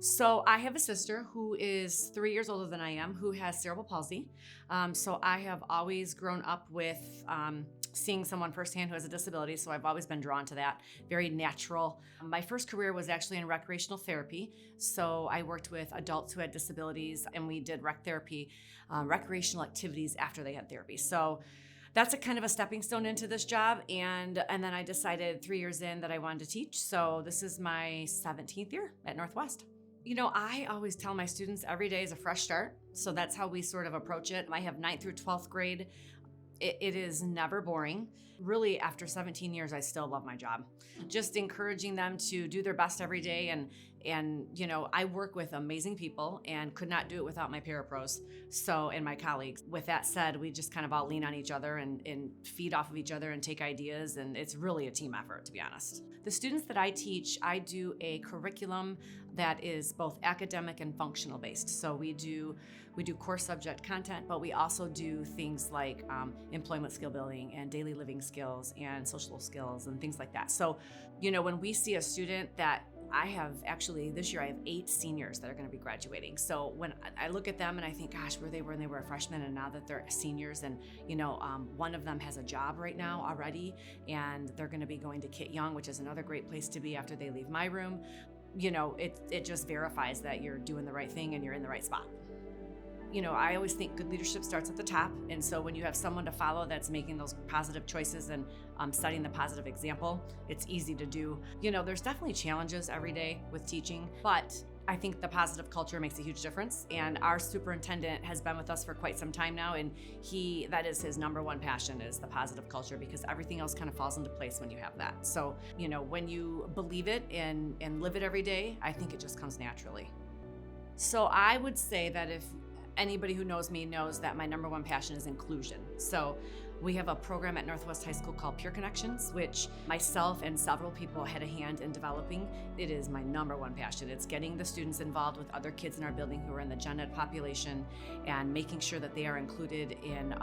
So I have a sister who is 3 years older than I am, who has cerebral palsy. So I have always grown up with seeing someone firsthand who has a disability. So I've always been drawn to that. Very natural. My first career was actually in recreational therapy. So I worked with adults who had disabilities, and we did rec therapy, recreational activities after they had therapy. So that's a kind of a stepping stone into this job. And then I decided 3 years in that I wanted to teach. So this is my 17th year at Northwest. I always tell my students every day is a fresh start. So that's how we sort of approach it. I have 9th through 12th grade. It is never boring. Really, after 17 years, I still love my job. Just encouraging them to do their best every day. And I work with amazing people and could not do it without my parapros, and my colleagues. With that said, we just kind of all lean on each other and feed off of each other and take ideas. And it's really a team effort, to be honest. The students that I teach, I do a curriculum that is both academic and functional based. So we do core subject content, but we also do things like employment skill building and daily living skills and social skills and things like that. So, when we see a student that this year I have 8 seniors that are going to be graduating. So when I look at them and I think, gosh, where they were when they were freshmen, and now that they're seniors, and one of them has a job right now already, and they're going to be going to Kit Young, which is another great place to be after they leave my room. It just verifies that you're doing the right thing and you're in the right spot. I always think good leadership starts at the top. And so when you have someone to follow that's making those positive choices and setting the positive example, it's easy to do. There's definitely challenges every day with teaching, but I think the positive culture makes a huge difference. And our superintendent has been with us for quite some time now. And that is his number one passion, is the positive culture, because everything else kind of falls into place when you have that. So, when you believe it and live it every day, I think it just comes naturally. So I would say that if anybody who knows me knows that my number one passion is inclusion. So we have a program at Northwest High School called Peer Connections, which myself and several people had a hand in developing. It is my number one passion. It's getting the students involved with other kids in our building who are in the gen ed population and making sure that they are included in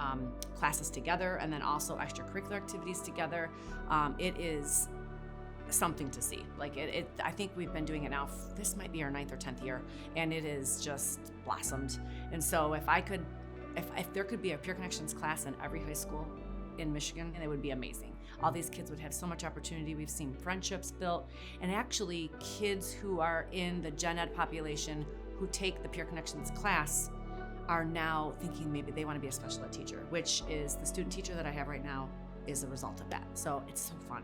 classes together, and then also extracurricular activities together. It is something to see. I think we've been doing it now. This might be our 9th or 10th year, and it is just blossomed. And so if there could be a Peer Connections class in every high school in Michigan, and it would be amazing. All these kids would have so much opportunity. We've seen friendships built, and actually kids who are in the gen ed population who take the Peer Connections class are now thinking maybe they want to be a special ed teacher, which is the student teacher that I have right now is a result of that. So it's so fun.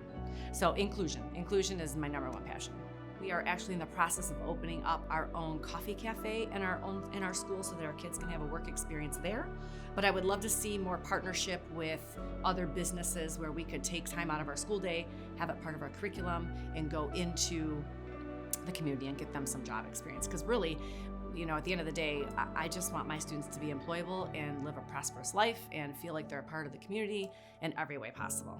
So inclusion is my number one passion. We are actually in the process of opening up our own coffee cafe in our school so that our kids can have a work experience there. But I would love to see more partnership with other businesses where we could take time out of our school day, have it part of our curriculum, and go into the community and get them some job experience. Because really, at the end of the day, I just want my students to be employable and live a prosperous life and feel like they're a part of the community in every way possible.